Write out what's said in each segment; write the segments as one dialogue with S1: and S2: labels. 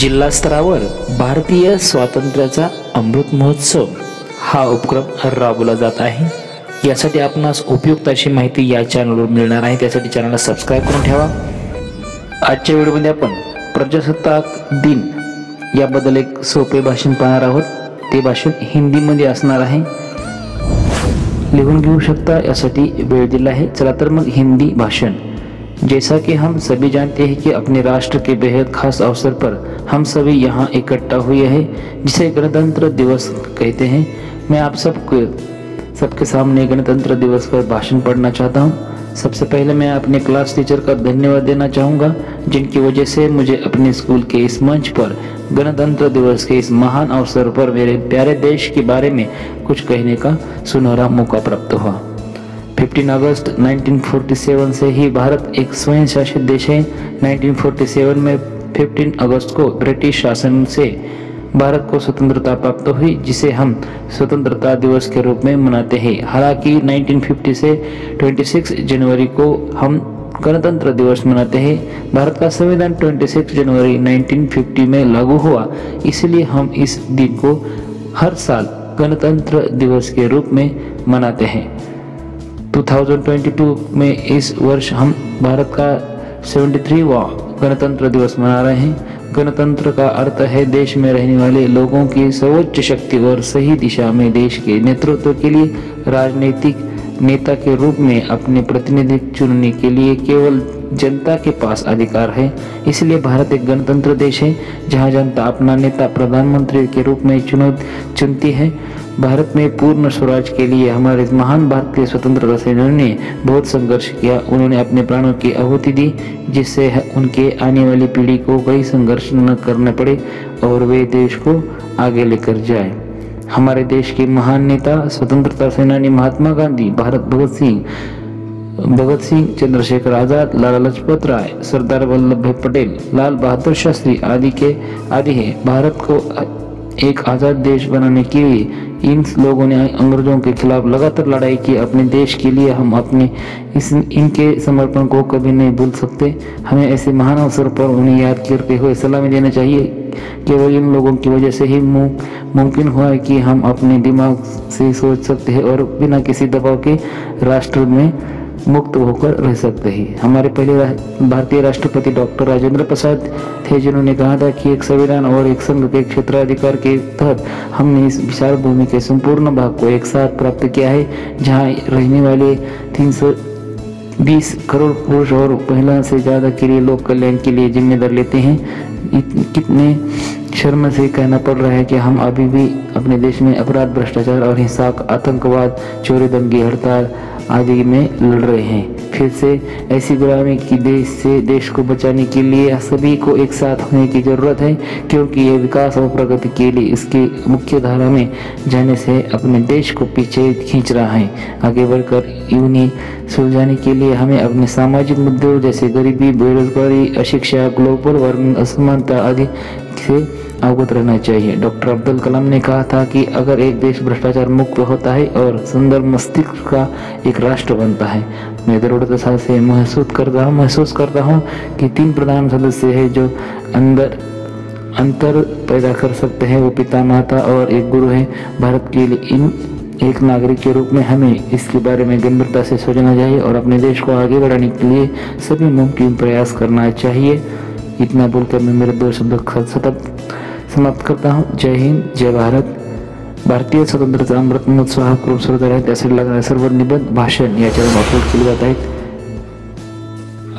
S1: जिल्हा स्तरावर भारतीय स्वातंत्र्याचा अमृत महोत्सव हा उपक्रम राबवला जात आहे। यासाठी आपणास उपयुक्त अशी माहिती या चॅनलवर मिळणार आहे, त्यासाठी चॅनलला सबस्क्राइब करून ठेवा। आजच्या व्हिडिओमध्ये आपण प्रजासत्ताक दिन याबद्दल एक सोपे भाषण पाहणार आहोत। ते भाषण हिंदीमध्ये असणार आहे, लिहून घेऊ शकता, यासाठी वेळ दिला आहे। चला तर मग हिंदी भाषण। जैसा कि हम सभी जानते हैं कि अपने राष्ट्र के बेहद खास अवसर पर हम सभी यहाँ इकट्ठा हुए हैं, जिसे गणतंत्र दिवस कहते हैं। मैं आप सबके सामने गणतंत्र दिवस पर भाषण पढ़ना चाहता हूँ। सबसे पहले मैं अपने क्लास टीचर का धन्यवाद देना चाहूँगा, जिनकी वजह से मुझे अपने स्कूल के इस मंच पर गणतंत्र दिवस के इस महान अवसर पर मेरे प्यारे देश के बारे में कुछ कहने का सुनहरा मौका प्राप्त हुआ। 15 अगस्त 1947 से ही भारत एक स्वयं शासित देश है। 1947 में 15 अगस्त को ब्रिटिश शासन से भारत को स्वतंत्रता प्राप्त हुई, जिसे हम स्वतंत्रता दिवस के रूप में मनाते हैं। हालांकि 1950 से 26 जनवरी को हम गणतंत्र दिवस मनाते हैं। भारत का संविधान 26 जनवरी 1950 में लागू हुआ, इसलिए हम इस दिन को हर साल गणतंत्र दिवस के रूप में मनाते हैं। 2022 में इस वर्ष हम भारत का 73वां गणतंत्र दिवस मना रहे हैं। गणतंत्र का अर्थ है देश में रहने वाले लोगों की सर्वोच्च शक्ति और सही दिशा में देश के नेतृत्व के लिए राजनीतिक नेता के रूप में अपने प्रतिनिधि चुनने के लिए केवल जनता के पास अधिकार है। इसलिए भारत एक गणतंत्र देश है, जहां जनता अपना नेता प्रधानमंत्री के रूप में चुनती है। भारत में पूर्ण स्वराज के लिए हमारे महान भारतीय स्वतंत्रता सेनानियों ने बहुत संघर्ष किया। उन्होंने अपने प्राणों की आहुति दी, जिससे उनके आने वाली पीढ़ी को कोई संघर्ष न करना पड़े और वे देश को आगे लेकर जाए। हमारे देश के महान नेता स्वतंत्रता सेनानी महात्मा गांधी, भगत सिंह, चंद्रशेखर आजाद, लाला लाजपत राय, सरदार वल्लभ भाई पटेल, लाल बहादुर शास्त्री आदि है। भारत को एक आज़ाद देश बनाने के लिए इन लोगों ने अंग्रेजों के खिलाफ लगातार लड़ाई की। अपने देश के लिए हम इनके समर्पण को कभी नहीं भूल सकते। हमें ऐसे महान अवसर पर उन्हें याद करते हुए सलामी देना चाहिए। केवल इन लोगों की वजह से ही मुमकिन हुआ है कि हम अपने दिमाग से सोच सकते हैं और बिना किसी दबाव के राष्ट्र में मुक्त होकर रह सकते हैं। हमारे पहले भारतीय राष्ट्रपति डॉक्टर राजेंद्र प्रसाद थे, जिन्होंने कहा था कि एक संविधान और एक संघ के क्षेत्राधिकार के तहत हमने इस विशाल भूमि के संपूर्ण भाग को एक साथ प्राप्त किया है, जहां रहने वाले 320 करोड़ पुरुष और महिला से ज्यादा के लिए लोक कल्याण के लिए जिम्मेदार लेते हैं। कितने शर्म से कहना पड़ रहा है कि हम अभी भी अपने देश में अपराध, भ्रष्टाचार और हिंसा, आतंकवाद, चोरी, दंगे, हड़ताल आदि में लड़ रहे हैं। फिर से ऐसी गुलामी की देश को बचाने के लिए सभी को एक साथ होने की जरूरत है, क्योंकि ये विकास और प्रगति के लिए इसकी मुख्य धारा में जाने से अपने देश को पीछे खींच रहा है। आगे बढ़कर इन्हें सुलझाने के लिए हमें अपने सामाजिक मुद्दों जैसे गरीबी, बेरोजगारी, अशिक्षा, ग्लोबल वार्मिंग, असमानता आदि से अवगत रहना चाहिए। डॉक्टर अब्दुल कलाम ने कहा था कि अगर एक देश भ्रष्टाचार मुक्त होता है और सुंदर मस्तिष्क का एक राष्ट्र बनता है। मैं दृढ़ता से महसूस करता हूँ कि 3 प्रधान सदस्य हैं जो अंतर पैदा कर सकते हैं, वो पिता, माता और एक गुरु है। भारत के लिए एक नागरिक के रूप में हमें इसके बारे में गंभीरता से सोचना चाहिए और अपने देश को आगे बढ़ाने के लिए सभी मुमकिन प्रयास करना चाहिए। इतना बोलकर मैं मेरे 2 शब्द समाप्त करता हूँ। जय हिंद, जय भारत। भारतीय स्वतंत्रता अमृत महोत्सव हा खूप सुरू आहे, त्यासाठी लागणारे सर्व निबंध, भाषण या चॅनलवर अपलोड केले जात आहेत।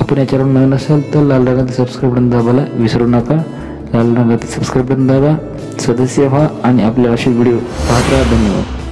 S1: आपण या चॅनल नवीन असाल तर लाल रंगाचे सबस्क्राईब बटन दाबायला विसरू नका। लाल रंगाचे सबस्क्राईब बटन दाबा, सदस्य व्हा आणि आपले असे व्हिडिओ पाहत राहा। धन्यवाद।